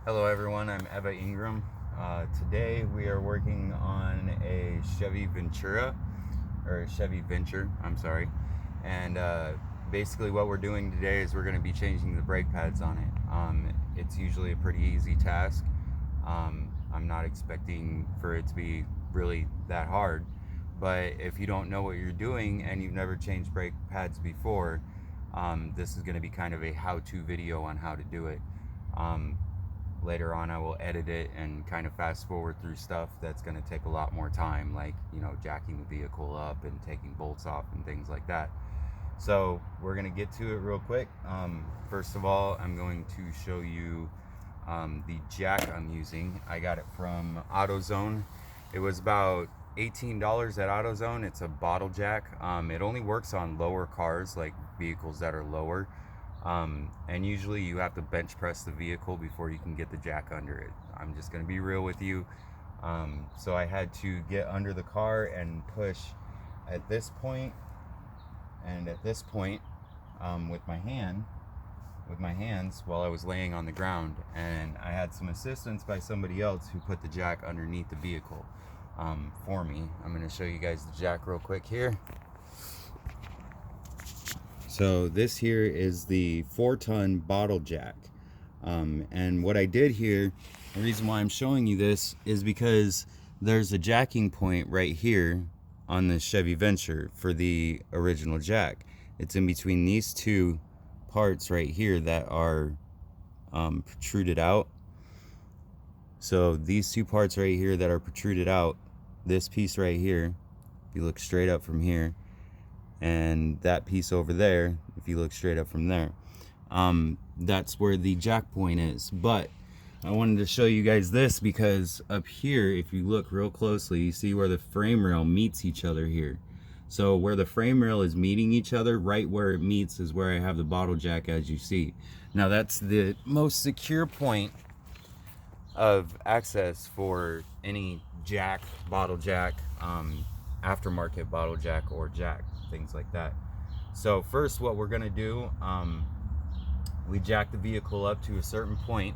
Hello everyone, I'm Eva Ingram. Today we are working on a Chevy Ventura, or Chevy Venture, I'm sorry. And basically what we're doing today is we're going to be changing the brake pads on it. It's usually a pretty easy task. I'm not expecting for it to be really that hard. But if you don't know what you're doing and you've never changed brake pads before, this is going to be kind of a how-to video on how to do it. Later on I will edit it and kind of fast forward through stuff that's going to take a lot more time, like, you know, jacking the vehicle up and taking bolts off and things like that. So we're going to get to it real quick. First of all, I'm going to show you the jack I'm using. I got it from AutoZone. It was about $18 at AutoZone. It's a bottle jack. It only works on lower cars, like vehicles that are lower. And usually you have to bench press the vehicle before you can get the jack under it. I'm just going to be real with you. So I had to get under the car and push at this point and at this point with my hands while I was laying on the ground, and I had some assistance by somebody else who put the jack underneath the vehicle for me. I'm going to show you guys the jack real quick here. So this here is the 4-ton bottle jack. And what I did here, the reason why I'm showing you this is because there's a jacking point right here on the Chevy Venture for the original jack. It's in between these two parts right here that are protruded out. So these two parts right here that are protruded out, this piece right here, if you look straight up from here, and that piece over there, if you look straight up from there, that's where the jack point is. But I wanted to show you guys this because up here, if you look real closely, you see where the frame rail meets each other here. So where the frame rail is meeting each other, right where it meets is where I have the bottle jack, as you see. Now that's the most secure point of access for any jack, bottle jack, aftermarket bottle jack or jack, things like that. So first what we're gonna do, we jack the vehicle up to a certain point,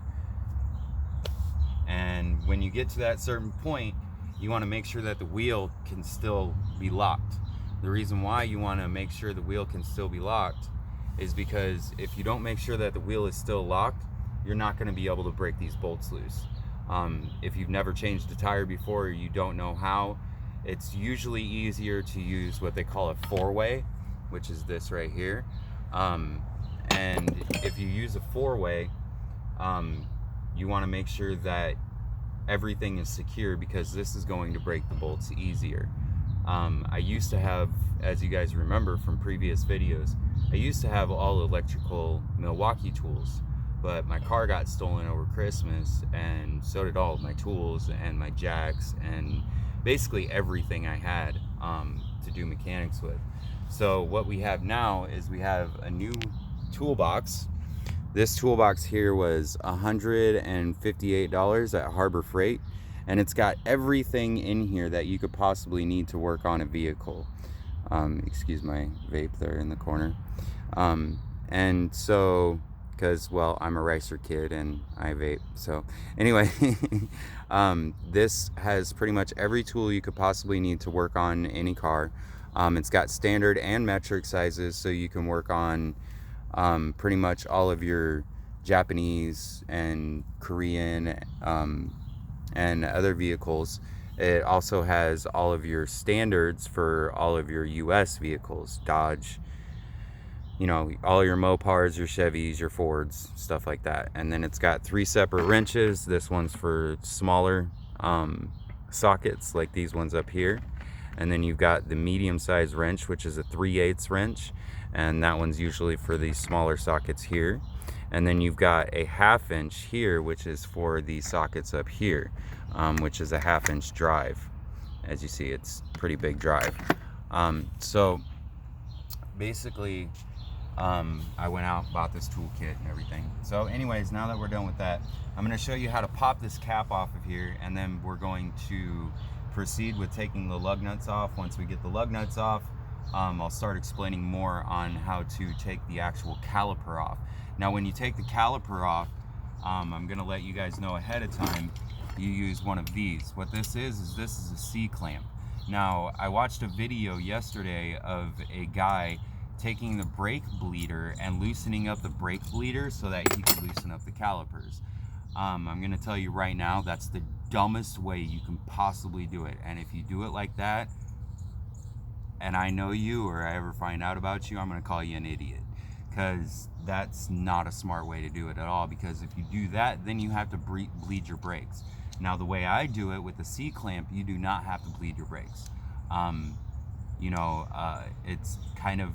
and when you get to that certain point, you want to make sure that the wheel can still be locked. The reason why you want to make sure the wheel can still be locked is because if you don't make sure that the wheel is still locked, you're not going to be able to break these bolts loose. If you've never changed a tire before, or you don't know how, it's usually easier to use what they call a 4-way, which is this right here. And if you use a 4-way, you want to make sure that everything is secure, because this is going to break the bolts easier. I used to have, as you guys remember from previous videos, I used to have all electrical Milwaukee tools, but my car got stolen over Christmas, and so did all of my tools and my jacks and basically everything I had to do mechanics with. So what we have now is we have a new toolbox. This toolbox here was $158 at Harbor Freight, and it's got everything in here that you could possibly need to work on a vehicle. Excuse my vape there in the corner. And so, because, well, I'm a racer kid and I vape. So anyway, this has pretty much every tool you could possibly need to work on any car. It's got standard and metric sizes, so you can work on pretty much all of your Japanese and Korean and other vehicles. It also has all of your standards for all of your US vehicles, Dodge, you know, all your Mopars, your Chevys, your Fords, stuff like that. And then it's got 3 separate wrenches. This one's for smaller sockets, like these ones up here. And then you've got the medium-sized wrench, which is a 3/8 wrench, and that one's usually for these smaller sockets here. And then you've got a 1/2 inch here, which is for the sockets up here, which is a 1/2 inch drive. As you see, it's pretty big drive. So basically, I went out, bought this toolkit and everything. So anyways, now that we're done with that, I'm going to show you how to pop this cap off of here, and then we're going to proceed with taking the lug nuts off. Once we get the lug nuts off, I'll start explaining more on how to take the actual caliper off. Now when you take the caliper off, I'm gonna let you guys know ahead of time, you use one of these. What this is a C-clamp. Now, I watched a video yesterday of a guy taking the brake bleeder and loosening up the brake bleeder so that he could loosen up the calipers. I'm gonna tell you right now, that's the dumbest way you can possibly do it. And if you do it like that, and I know you, or I ever find out about you, I'm gonna call you an idiot. Because that's not a smart way to do it at all. Because if you do that, then you have to bleed your brakes. Now, the way I do it with the C-clamp, you do not have to bleed your brakes. It's kind of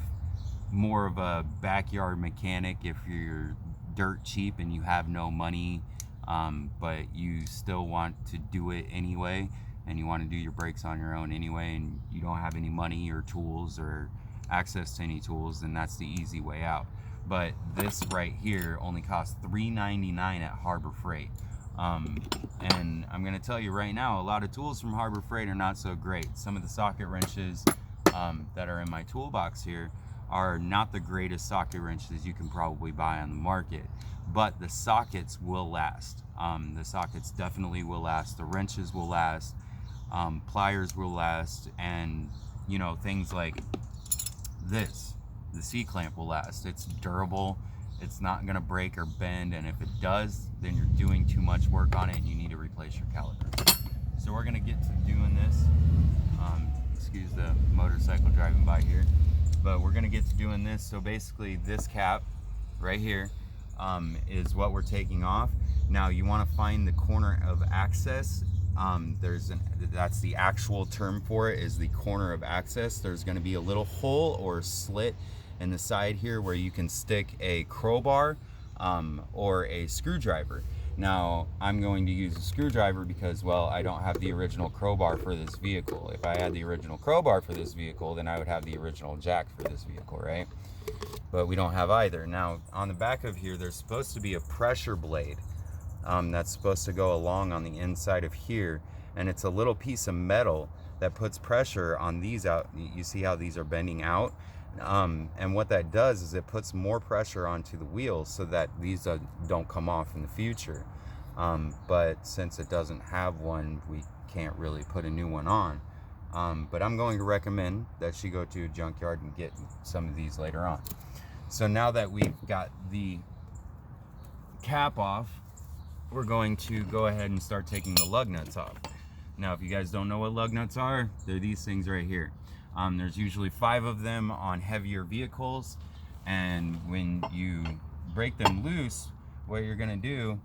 more of a backyard mechanic if you're dirt cheap and you have no money, but you still want to do it anyway, and you want to do your brakes on your own anyway, and you don't have any money or tools or access to any tools, then that's the easy way out. But this right here only costs $3.99 at Harbor Freight. And I'm going to tell you right now, a lot of tools from Harbor Freight are not so great. Some of the socket wrenches that are in my toolbox here are not the greatest socket wrenches you can probably buy on the market, but the sockets will last. The sockets definitely will last. The wrenches will last. Pliers will last. And, things like this, the C-clamp will last. It's durable. It's not going to break or bend, and if it does, then you're doing too much work on it and you need to replace your caliper. So we're going to get to doing this. Excuse the motorcycle driving by here, but we're going to get to doing this. So basically this cap right here is what we're taking off. Now you want to find the corner of access. That's the actual term for it, is the corner of access. There's going to be a little hole or slit in the side here where you can stick a crowbar or a screwdriver. Now I'm going to use a screwdriver because, well, I don't have the original crowbar for this vehicle. If I had the original crowbar for this vehicle, then I would have the original jack for this vehicle, right? But we don't have either. Now on the back of here, there's supposed to be a pressure blade that's supposed to go along on the inside of here, and it's a little piece of metal that puts pressure on these out. You see how these are bending out? And what that does is it puts more pressure onto the wheels so that these don't come off in the future. But since it doesn't have one, we can't really put a new one on. But I'm going to recommend that she go to a junkyard and get some of these later on. So now that we've got the cap off, we're going to go ahead and start taking the lug nuts off. Now, if you guys don't know what lug nuts are, they're these things right here. There's usually 5 of them on heavier vehicles, and when you break them loose, what you're gonna do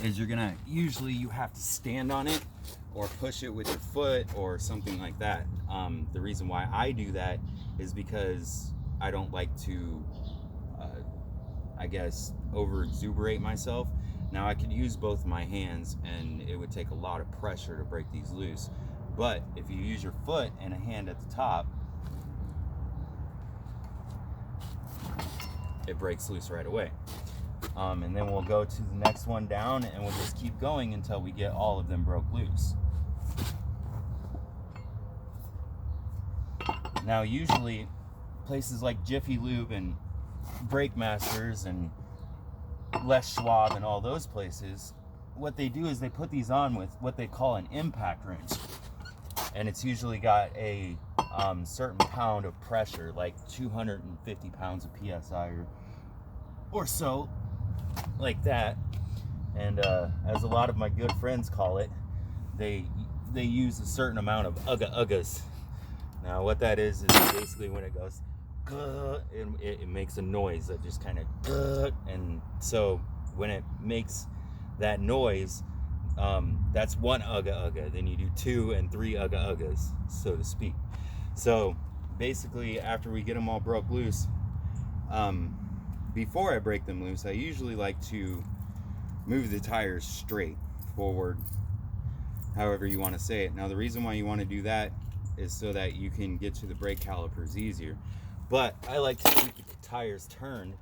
is usually you have to stand on it or push it with your foot or something like that. The reason why I do that is because I don't like to, over exuberate myself. Now I could use both my hands and it would take a lot of pressure to break these loose. But if you use your foot and a hand at the top, it breaks loose right away. And then we'll go to the next one down and we'll just keep going until we get all of them broke loose. Now usually places like Jiffy Lube and Brake Masters and Les Schwab and all those places, what they do is they put these on with what they call an impact wrench. And it's usually got a certain pound of pressure, like 250 pounds of PSI or so, like that. And as a lot of my good friends call it, they use a certain amount of uggas. Now what that is basically when it goes, it makes a noise that just kind of, and so when it makes that noise, that's one ugga. Then you do 2 and 3 uggas, so to speak. So basically, after we get them all broke loose, before I break them loose, I usually like to move the tires straight forward, however you want to say it. Now the reason why you want to do that is so that you can get to the brake calipers easier. But I like to keep the tires turned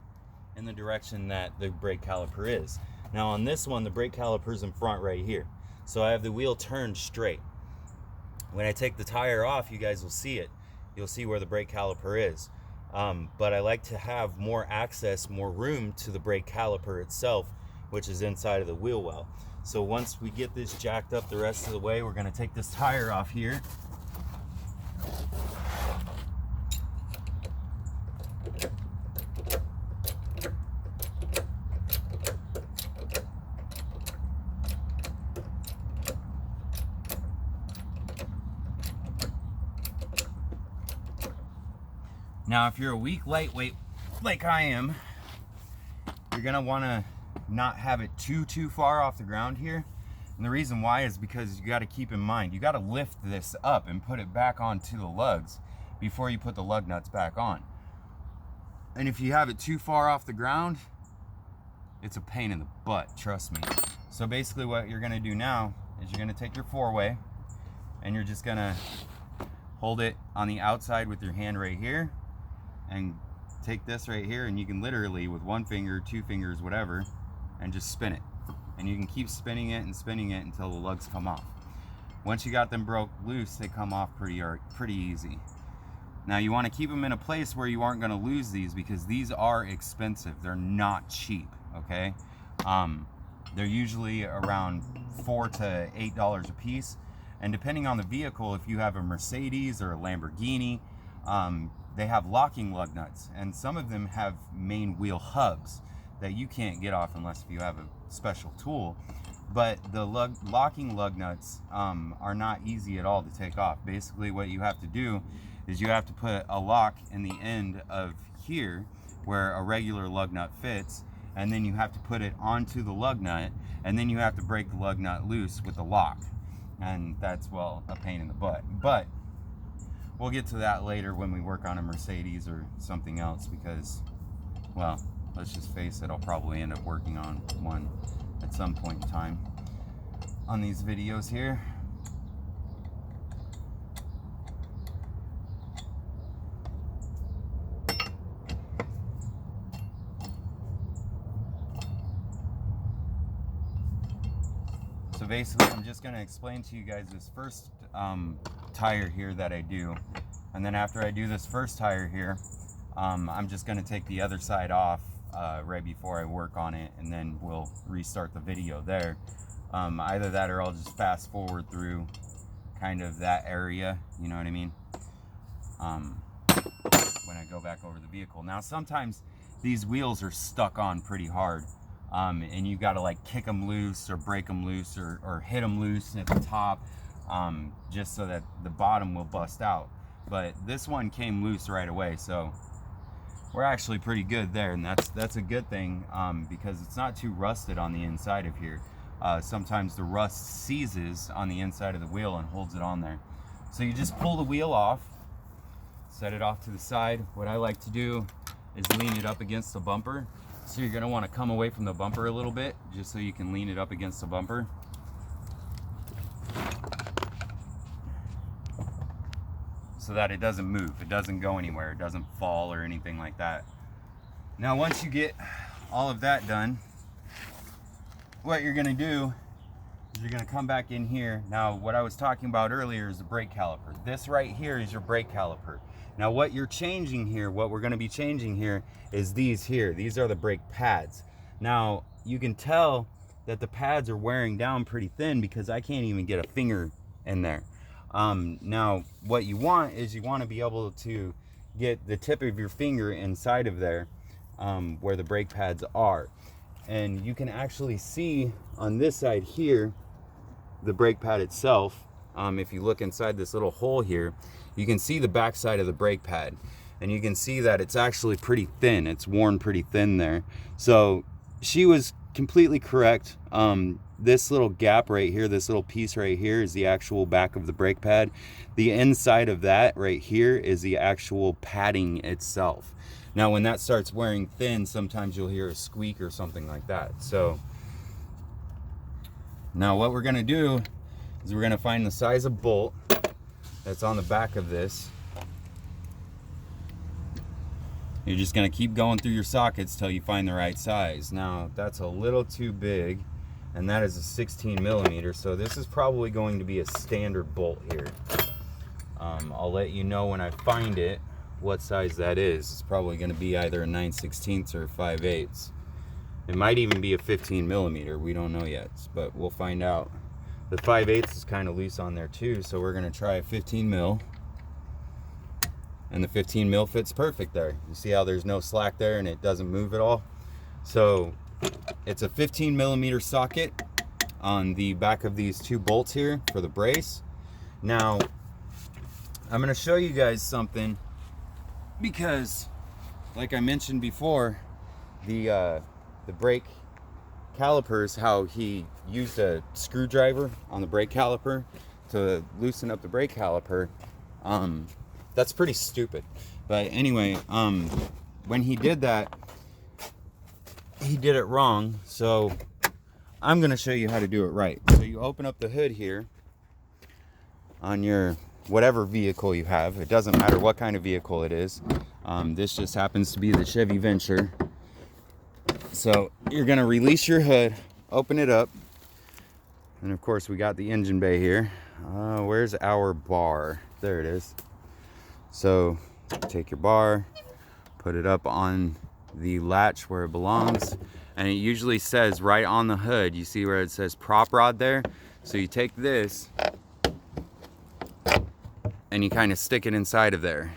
in the direction that the brake caliper is. Now on this one, the brake caliper's in front right here. So I have the wheel turned straight. When I take the tire off, you guys will see it. You'll see where the brake caliper is. But I like to have more access, more room to the brake caliper itself which is inside of the wheel well. So once we get this jacked up the rest of the way, we're going to take this tire off here. Now, if you're a weak lightweight like I am, you're gonna wanna not have it too far off the ground here. And the reason why is because you gotta keep in mind, you gotta lift this up and put it back onto the lugs before you put the lug nuts back on. And if you have it too far off the ground, it's a pain in the butt, trust me. So basically what you're gonna do now is you're gonna take your 4-way and you're just gonna hold it on the outside with your hand right here, and take this right here, and you can literally with 1 finger, 2 fingers, whatever, and just spin it. And you can keep spinning it and spinning it until the lugs come off. Once you got them broke loose, they come off pretty easy. Now you want to keep them in a place where you aren't going to lose these, because these are expensive. They're not cheap, okay? They're usually around $4 to $8 a piece. And depending on the vehicle, if you have a Mercedes or a Lamborghini, they have locking lug nuts, and some of them have main wheel hubs that you can't get off unless you have a special tool. But the locking lug nuts are not easy at all to take off. Basically what you have to do is you have to put a lock in the end of here where a regular lug nut fits, and then you have to put it onto the lug nut, and then you have to break the lug nut loose with the lock. And that's, well, a pain in the butt. But we'll get to that later when we work on a Mercedes or something else, because, well, let's just face it, I'll probably end up working on one at some point in time on these videos here. So basically, I'm just going to explain to you guys this first tire here that I do, and then after I do this first tire here, I'm just going to take the other side off right before I work on it, and then we'll restart the video there. Either that, or I'll just fast forward through kind of that area, you know what I mean, when I go back over the vehicle. Now sometimes these wheels are stuck on pretty hard, and you got to like kick them loose or break them loose, or hit them loose at the top, just so that the bottom will bust out. But this one came loose right away, so we're actually pretty good there, and that's a good thing, because it's not too rusted on the inside of here. Sometimes the rust seizes on the inside of the wheel and holds it on there. So you just pull the wheel off, set it off to the side. What I like to do is lean it up against the bumper. So you're gonna wanna come away from the bumper a little bit, just so you can lean it up against the bumper. So that it doesn't move, it doesn't go anywhere, it doesn't fall or anything like that. Now once you get all of that done, what you're gonna do is you're gonna come back in here. Now what I was talking about earlier is the brake caliper. This right here is your brake caliper. Now what you're changing here, what we're gonna be changing here, is these here. These are the brake pads. Now you can tell that the pads are wearing down pretty thin because I can't even get a finger in there. Now what you want is you want to be able to get the tip of your finger inside of there, where the brake pads are. And you can actually see on this side here, the brake pad itself. If you look inside this little hole here, you can see the back side of the brake pad, and you can see that it's actually pretty thin. It's worn pretty thin there. So she was completely correct. This little gap right here, this little piece right here, is the actual back of the brake pad. The inside of that right here is the actual padding itself. Now when that starts wearing thin, sometimes you'll hear a squeak or something like that. So now what we're gonna do is we're gonna find the size of bolt that's on the back of this. You're just gonna keep going through your sockets till you find the right size. Now that's a little too big, and that is a 16 millimeter, so this is probably going to be a standard bolt here. I'll let you know when I find it what size that is. It's probably going to be either a 9/16 or 5/8. It might even be a 15 millimeter. We don't know yet, but we'll find out. The 5/8 is kind of loose on there too, so we're gonna try a 15 mil. And the 15 mil fits perfect there. You see how there's no slack there and it doesn't move at all? So it's a 15 millimeter socket on the back of these two bolts here for the brace. Now, I'm gonna show you guys something because, like I mentioned before, the brake calipers, how he used a screwdriver on the brake caliper to loosen up the brake caliper. That's pretty stupid. But anyway, when he did that, he did it wrong. So I'm gonna show you how to do it right. So you open up the hood here on your whatever vehicle you have. It doesn't matter what kind of vehicle it is. This just happens to be the Chevy Venture. So you're gonna release your hood, open it up, and of course we got the engine bay here. Where's our bar? There it is. So take your bar, put it up on the latch where it belongs, and it usually says right on the hood, you see where it says prop rod there? So you take this and you kind of stick it inside of there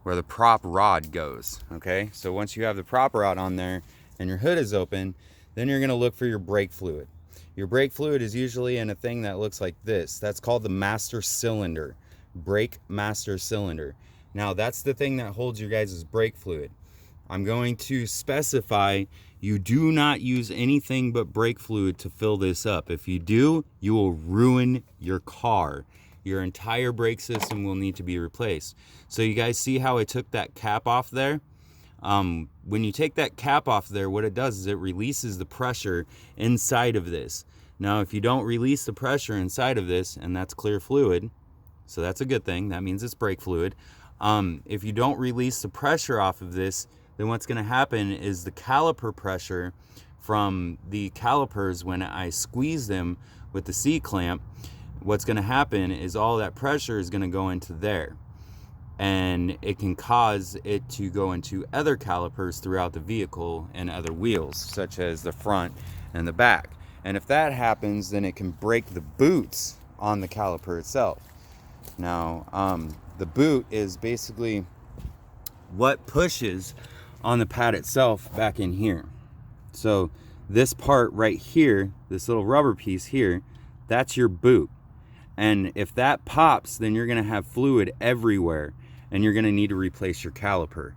where the prop rod goes, okay? So once you have the prop rod on there and your hood is open, then you're gonna look for your brake fluid. Your brake fluid is usually in a thing that looks like this. That's called the master cylinder, brake master cylinder. Now that's the thing that holds your guys' brake fluid. I'm going to specify you do not use anything but brake fluid to fill this up. If you do, you will ruin your car. Your entire brake system will need to be replaced. So you guys see how I took that cap off there? When you take that cap off there, what it does is it releases the pressure inside of this. Now, if you don't release the pressure inside of this, and that's clear fluid, so that's a good thing, that means it's brake fluid. If you don't release the pressure off of this, then what's gonna happen is the caliper pressure from the calipers, when I squeeze them with the C-clamp, what's gonna happen is all that pressure is gonna go into there. And it can cause it to go into other calipers throughout the vehicle and other wheels, such as the front and the back. And if that happens, then it can break the boots on the caliper itself. Now, the boot is basically what pushes on the pad itself back in here. So this part right here, this little rubber piece here, that's your boot. And if that pops, then you're gonna have fluid everywhere and you're gonna need to replace your caliper.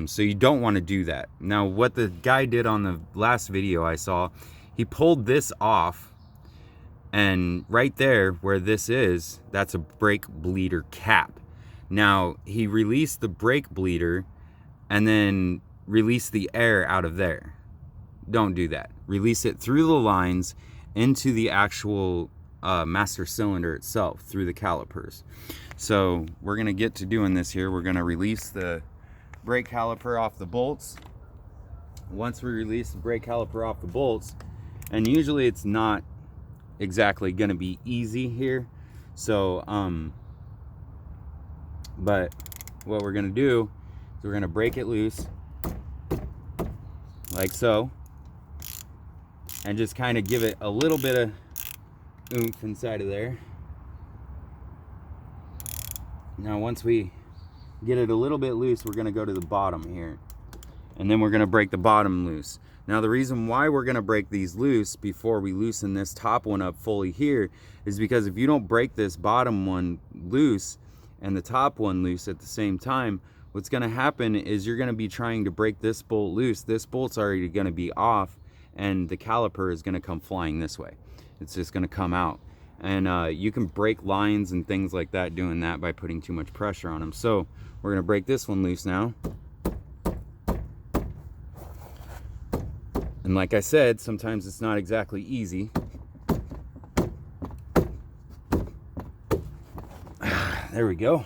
So you don't wanna do that. Now, what the guy did on the last video I saw, he pulled this off, and right there where this is, that's a brake bleeder cap. Now, he released the brake bleeder and then released the air out of there. Don't do that. Release it through the lines into the actual master cylinder itself through the calipers. So we're gonna get to doing this here. We're gonna release the brake caliper off the bolts. Once we release the brake caliper off the bolts, and usually it's not exactly gonna be easy here. So, but what we're gonna do is we're gonna break it loose like so, and just kind of give it a little bit of oomph inside of there. Now, once we get it a little bit loose, we're gonna go to the bottom here, and then we're gonna break the bottom loose. Now, the reason why we're gonna break these loose before we loosen this top one up fully here is because if you don't break this bottom one loose and the top one loose at the same time, what's gonna happen is you're gonna be trying to break this bolt loose. This bolt's already gonna be off, and the caliper is gonna come flying this way. It's just gonna come out. And you can break lines and things like that doing that by putting too much pressure on them. So we're gonna break this one loose now. And like I said, sometimes it's not exactly easy. There we go.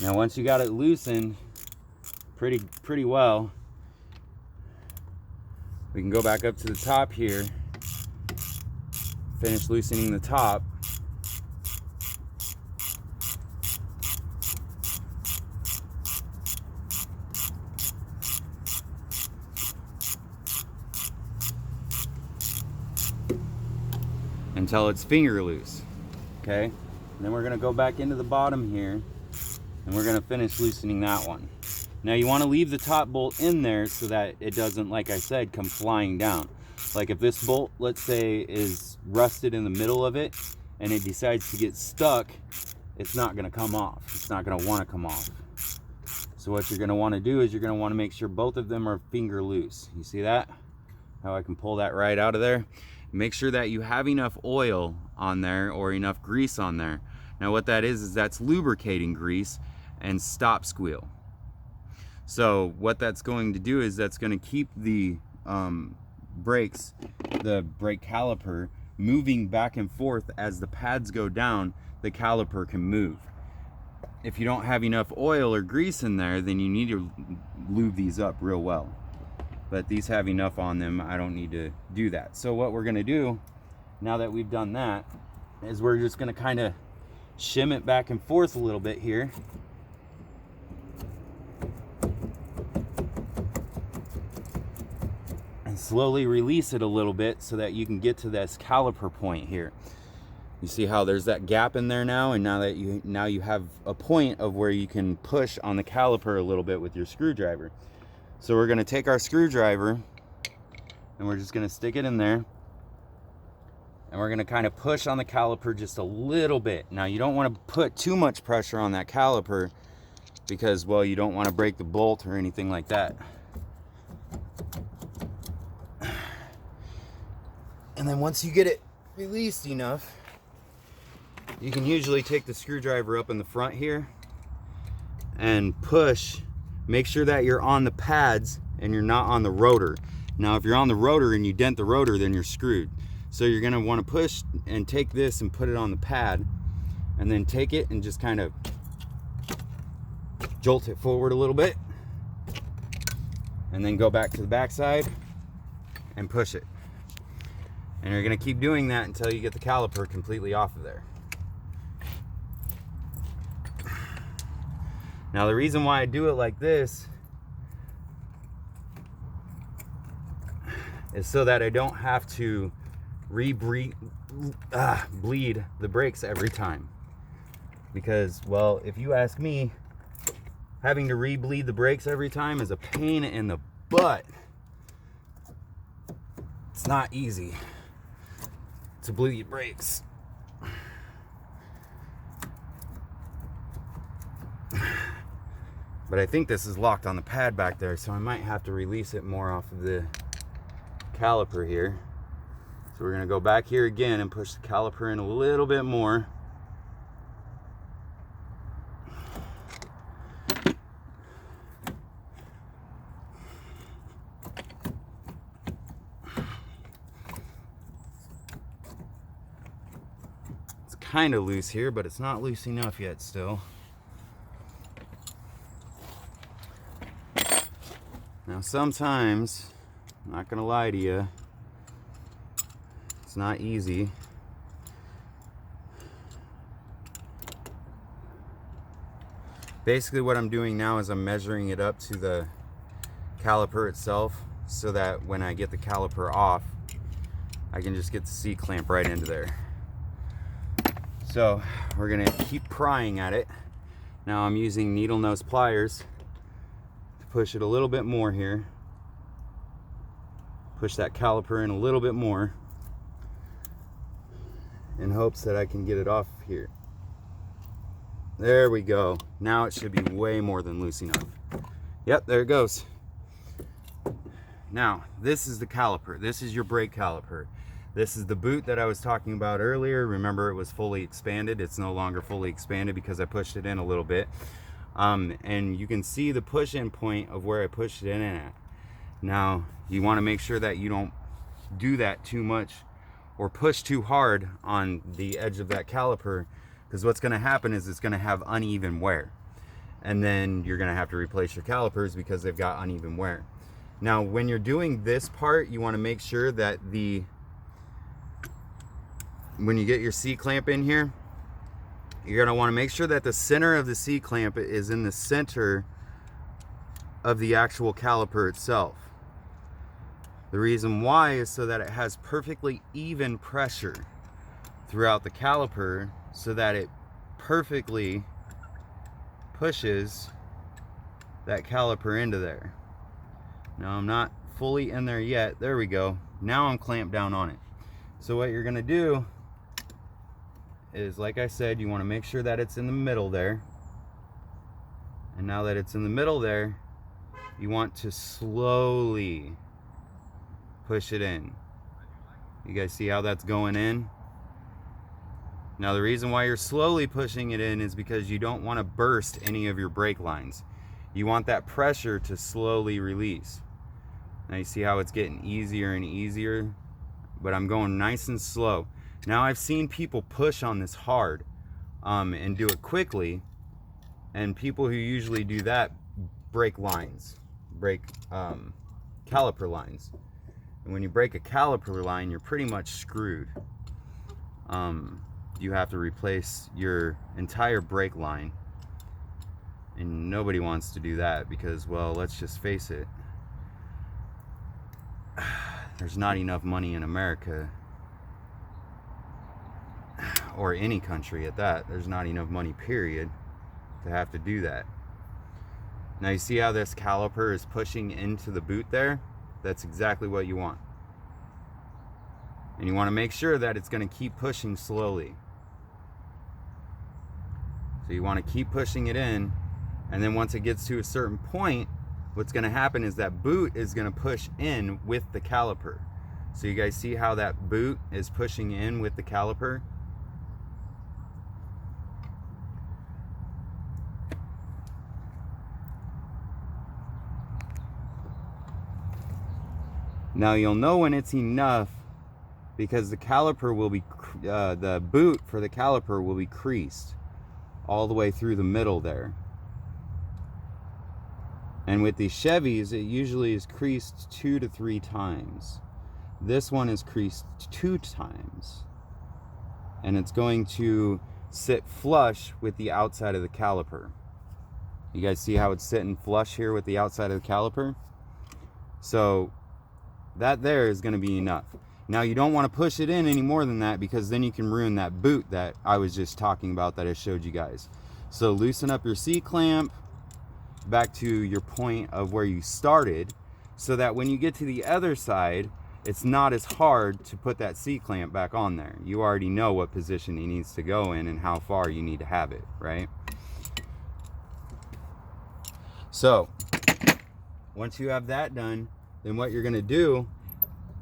Now, once you got it loosened pretty well, we can go back up to the top here, finish loosening the top. until it's finger loose. Okay, and then we're gonna go back into the bottom here and we're gonna finish loosening that one. Now you want to leave the top bolt in there so that it doesn't, like I said, come flying down. Like if this bolt, let's say, is rusted in the middle of it and it decides to get stuck, it's not going to come off. It's not going to want to come off. So what you're going to want to do is you're going to want to make sure both of them are finger loose. You see that? How I can pull that right out of there? Make sure that you have enough oil on there or enough grease on there. Now what that is that's lubricating grease and stop squeal. So what that's going to do is that's going to keep the brakes, the brake caliper, moving back and forth. As the pads go down, the caliper can move. If you don't have enough oil or grease in there, then you need to lube these up real well. But these have enough on them, I don't need to do that. So what we're going to do, now that we've done that, is we're just going to kind of shim it back and forth a little bit here. Slowly release it a little bit so that you can get to this caliper point here. You see how there's that gap in there now, and now you have a point of where you can push on the caliper a little bit with your screwdriver. So we're going to take our screwdriver and we're just going to stick it in there, and we're going to kind of push on the caliper just a little bit. Now you don't want to put too much pressure on that caliper because, well, you don't want to break the bolt or anything like that. And then once you get it released enough, you can usually take the screwdriver up in the front here and push. Make sure that you're on the pads and you're not on the rotor. Now if you're on the rotor and you dent the rotor, then you're screwed. So you're going to want to push and take this and put it on the pad, and then take it and just kind of jolt it forward a little bit, and then go back to the backside and push it. And you're going to keep doing that until you get the caliper completely off of there. Now the reason why I do it like this is so that I don't have to bleed the brakes every time. Because, well, if you ask me, having to re-bleed the brakes every time is a pain in the butt. It's not easy to bleed brakes. But I think this is locked on the pad back there, so I might have to release it more off of the caliper here. So we're going to go back here again and push the caliper in a little bit more. It's kind of loose here, but it's not loose enough yet still. Now sometimes, I'm not gonna lie to you, it's not easy. Basically what I'm doing now is I'm measuring it up to the caliper itself, so that when I get the caliper off, I can just get the C-clamp right into there. So we're gonna keep prying at it. Now I'm using needle nose pliers. Push it a little bit more here. Push that caliper in a little bit more in hopes that I can get it off here. There we go. Now it should be way more than loose enough. Yep, there it goes. Now, this is the caliper. This is your brake caliper. This is the boot that I was talking about earlier. Remember, it was fully expanded. It's no longer fully expanded because I pushed it in a little bit. And you can see the push-in point of where I pushed it in at. Now, you want to make sure that you don't do that too much or push too hard on the edge of that caliper, because what's going to happen is it's going to have uneven wear. And then you're going to have to replace your calipers because they've got uneven wear. Now, when you're doing this part, you want to make sure that when you get your C-clamp in here, you're going to want to make sure that the center of the C-clamp is in the center of the actual caliper itself. The reason why is so that it has perfectly even pressure. throughout the caliper so that it perfectly pushes that caliper into there. Now I'm not fully in there yet. There we go. Now I'm clamped down on it. So what you're gonna do is, like I said, you want to make sure that it's in the middle there. And now that it's in the middle there, you want to slowly push it in. You guys see how that's going in? Now the reason why you're slowly pushing it in is because you don't want to burst any of your brake lines. You want that pressure to slowly release. Now you see how it's getting easier and easier, but I'm going nice and slow. Now I've seen people push on this hard and do it quickly, and people who usually do that break lines, break caliper lines. And when you break a caliper line, you're pretty much screwed. You have to replace your entire brake line, and nobody wants to do that because, well, let's just face it, there's not enough money in America, or any country at that. There's not enough money, period, to have to do that. Now you see how this caliper is pushing into the boot there? That's exactly what you want. And you want to make sure that it's going to keep pushing slowly. So you want to keep pushing it in, and then once it gets to a certain point, what's going to happen is that boot is going to push in with the caliper. So you guys see how that boot is pushing in with the caliper? Now you'll know when it's enough because the caliper will be, the boot for the caliper will be creased all the way through the middle there. And with these Chevys, it usually is creased 2 to 3 times. This one is creased 2 times. And it's going to sit flush with the outside of the caliper. You guys see how it's sitting flush here with the outside of the caliper? So that there is going to be enough. Now you don't want to push it in any more than that, because then you can ruin that boot that I was just talking about that I showed you guys. So loosen up your C-clamp back to your point of where you started, so that when you get to the other side, it's not as hard to put that C-clamp back on there. You already know what position it needs to go in and how far you need to have it, right? So once you have that done, then what you're going to do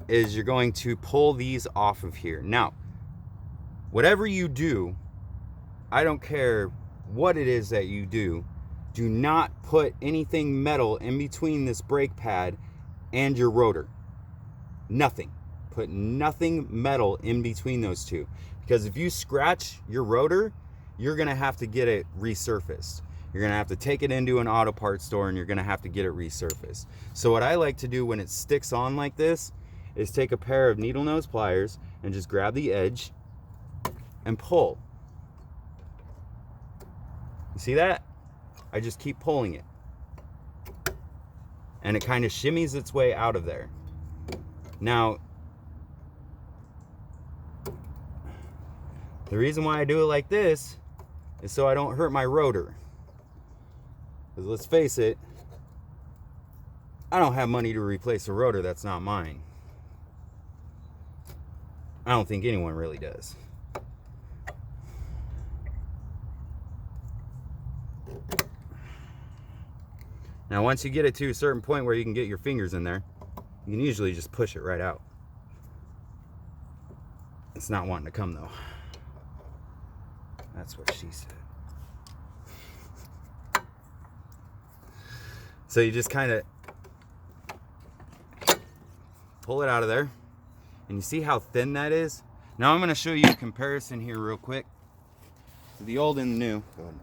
is you're going to pull these off of here. Now, whatever you do, I don't care what it is that you do not put anything metal in between this brake pad and your rotor. Nothing. Put nothing metal in between those two. Because if you scratch your rotor, you're going to have to get it resurfaced. You're going to have to take it into an auto parts store and you're going to have to get it resurfaced. So what I like to do when it sticks on like this is take a pair of needle nose pliers and just grab the edge and pull. You see that? I just keep pulling it. And it kind of shimmies its way out of there. Now, the reason why I do it like this is so I don't hurt my rotor. Because let's face it, I don't have money to replace a rotor that's not mine. I don't think anyone really does. Now once you get it to a certain point where you can get your fingers in there, you can usually just push it right out. It's not wanting to come though. That's what she said. So you just kind of pull it out of there. And you see how thin that is? Now I'm going to show you a comparison here real quick. The old and the new. Go ahead.